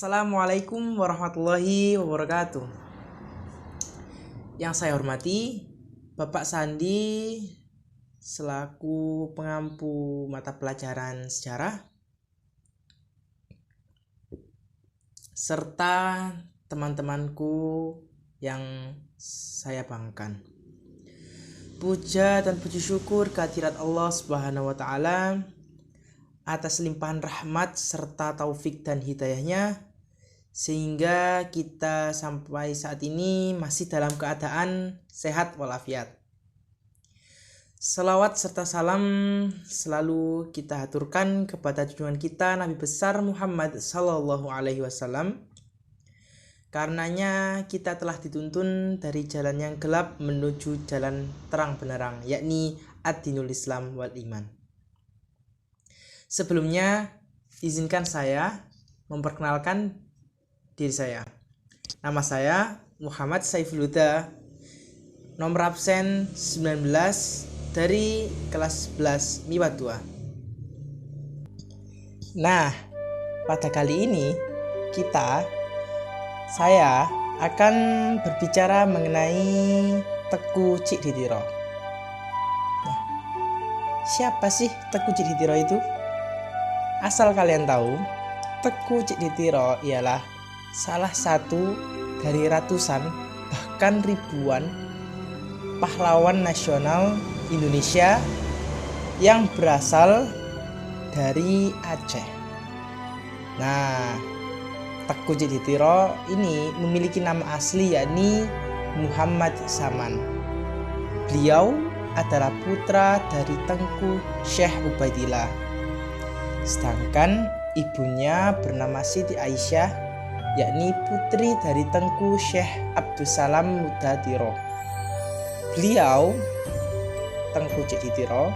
Assalamualaikum warahmatullahi wabarakatuh. Yang saya hormati Bapak Sandi selaku pengampu mata pelajaran sejarah serta teman-temanku yang saya banggakan. Puja dan puji syukur kehadirat Allah Subhanahu wa taala atas limpahan rahmat serta taufik dan hidayahnya sehingga kita sampai saat ini masih dalam keadaan sehat walafiat. Salawat serta salam selalu kita haturkan kepada junjungan kita Nabi besar Muhammad sallallahu alaihi wasallam. Karenanya kita telah dituntun dari jalan yang gelap menuju jalan terang benderang, yakni ad-dinul Islam wal iman. Sebelumnya, izinkan saya memperkenalkan diri saya. Nama saya Muhammad Saiful Huda, nomor absen 19 dari kelas 11 MIPA 2. Nah, pada kali ini saya akan berbicara mengenai Teku Cikditiro. Nah, siapa sih Teku Cikditiro itu? Asal kalian tahu, Teku Cikditiro ialah salah satu dari ratusan bahkan ribuan pahlawan nasional Indonesia yang berasal dari Aceh. Nah, Teku Cikditiro ini memiliki nama asli yakni Muhammad Saman. Beliau adalah putra dari Tengku Syekh Ubaidillah. Sedangkan ibunya bernama Siti Aisyah, yakni putri dari Tengku Syekh Abdussalam Mudatiro. Beliau, Teku Cikditiro,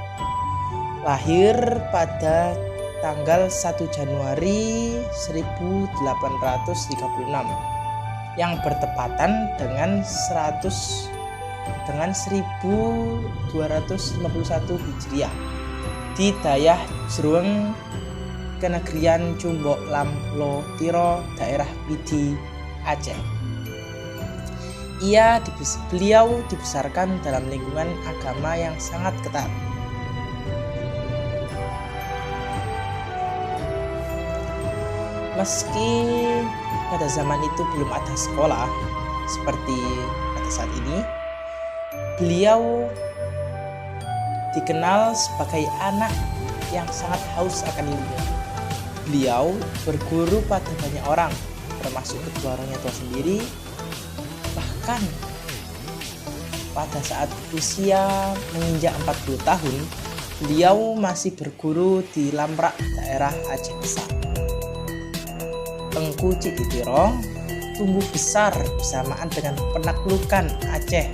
lahir pada tanggal 1 Januari 1836 yang bertepatan dengan 1251 Hijriah di Dayah Jruweng, Kenegerian Cumbok Lamlo Tiro, daerah Pidi, Aceh. Beliau dibesarkan dalam lingkungan agama yang sangat ketat. Meski pada zaman itu belum ada sekolah seperti pada saat ini, beliau dikenal sebagai anak yang sangat haus akan ilmu. Beliau berguru pada banyak orang, termasuk kedua orang tua sendiri. Bahkan pada saat usia menginjak 40 tahun, beliau masih berguru di Lamrak, daerah Aceh Besar. Teku Cikditiro tumbuh besar bersamaan dengan penaklukan Aceh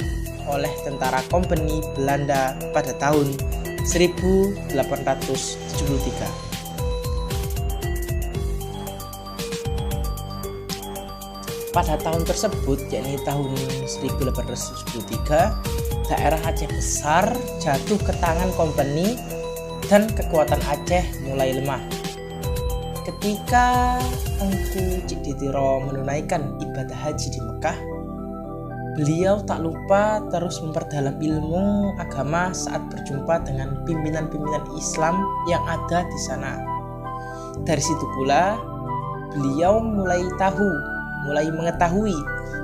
oleh tentara Kompeni Belanda pada tahun 1873. Pada tahun tersebut, yakni tahun 1873, daerah Aceh Besar jatuh ke tangan Kompeni dan kekuatan Aceh mulai lemah. Ketika Teku Cikditiro menunaikan ibadah haji di Mekah, beliau tak lupa terus memperdalam ilmu agama saat berjumpa dengan pimpinan-pimpinan Islam yang ada di sana. Dari situ pula, beliau mulai mengetahui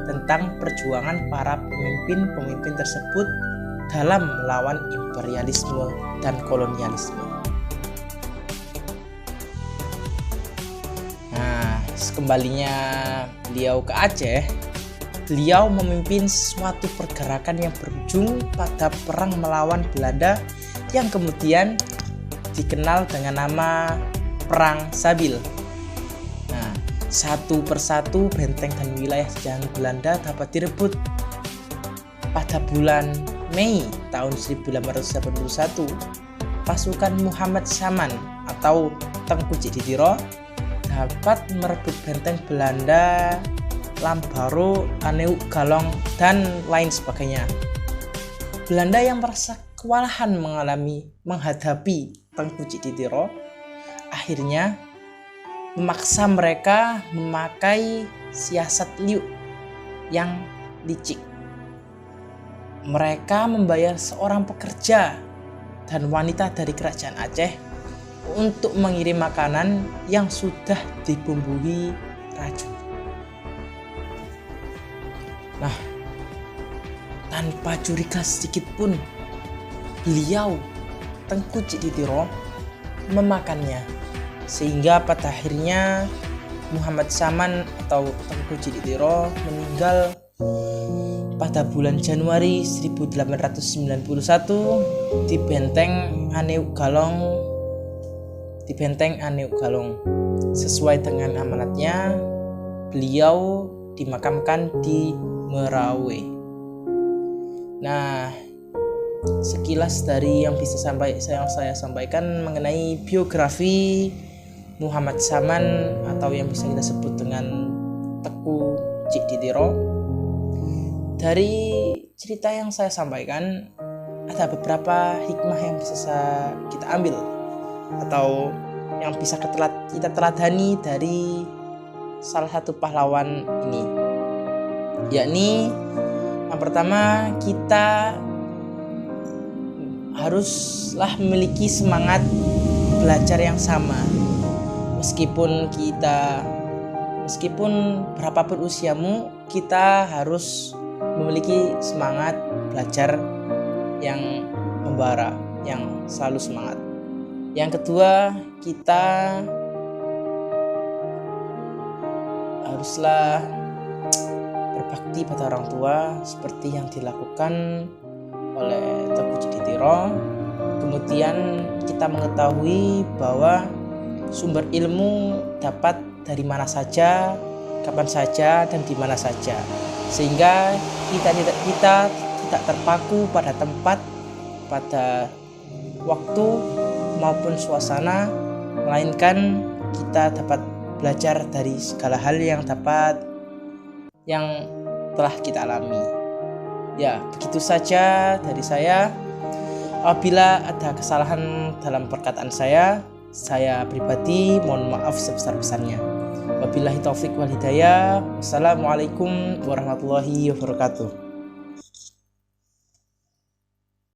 tentang perjuangan para pemimpin-pemimpin tersebut dalam melawan imperialisme dan kolonialisme. Nah, sekembalinya beliau ke Aceh, beliau memimpin suatu pergerakan yang berujung pada perang melawan Belanda yang kemudian dikenal dengan nama Perang Sabil. Nah, satu persatu benteng dan wilayah jajahan Belanda dapat direbut. Pada bulan Mei tahun 1881, pasukan Muhammad Saman atau Teku Cikditiro dapat merebut benteng Belanda Lambaro, Aneuk Galong, dan lain sebagainya. Belanda yang merasa kewalahan menghadapi Teku Cikditiro akhirnya memaksa mereka memakai siasat liuk yang licik. Mereka membayar seorang pekerja dan wanita dari kerajaan Aceh untuk mengirim makanan yang sudah dibumbui racun. Nah, tanpa curiga sedikit pun, beliau Tengku Cikditiro memakannya, sehingga pada akhirnya Muhammad Saman atau Tengku Cikditiro meninggal pada bulan Januari 1891 di Benteng Aneuk Galong. Sesuai dengan amanatnya, beliau dimakamkan di Merawe. Nah, sekilas dari yang bisa saya sampaikan mengenai biografi Muhammad Saman atau yang bisa kita sebut dengan Tengku Cikditiro. Dari cerita yang saya sampaikan, ada beberapa hikmah yang bisa kita ambil atau yang bisa kita teladani dari salah satu pahlawan ini, yakni yang pertama, kita haruslah memiliki semangat belajar yang sama. Meskipun berapapun usiamu, kita harus memiliki semangat belajar yang membara, yang selalu semangat. Yang kedua, kita haruslah berbakti pada orang tua seperti yang dilakukan oleh Tengku Cikditiro. Kemudian kita mengetahui bahwa sumber ilmu dapat dari mana saja, kapan saja, dan di mana saja, sehingga kita tidak terpaku pada tempat, pada waktu maupun suasana, melainkan kita dapat belajar dari segala hal yang telah kita alami. Ya, begitu saja dari saya. Apabila ada kesalahan dalam perkataan saya pribadi mohon maaf sebesar-besarnya. Wabillahi taufik wal hidayah. Wassalamualaikum warahmatullahi wabarakatuh.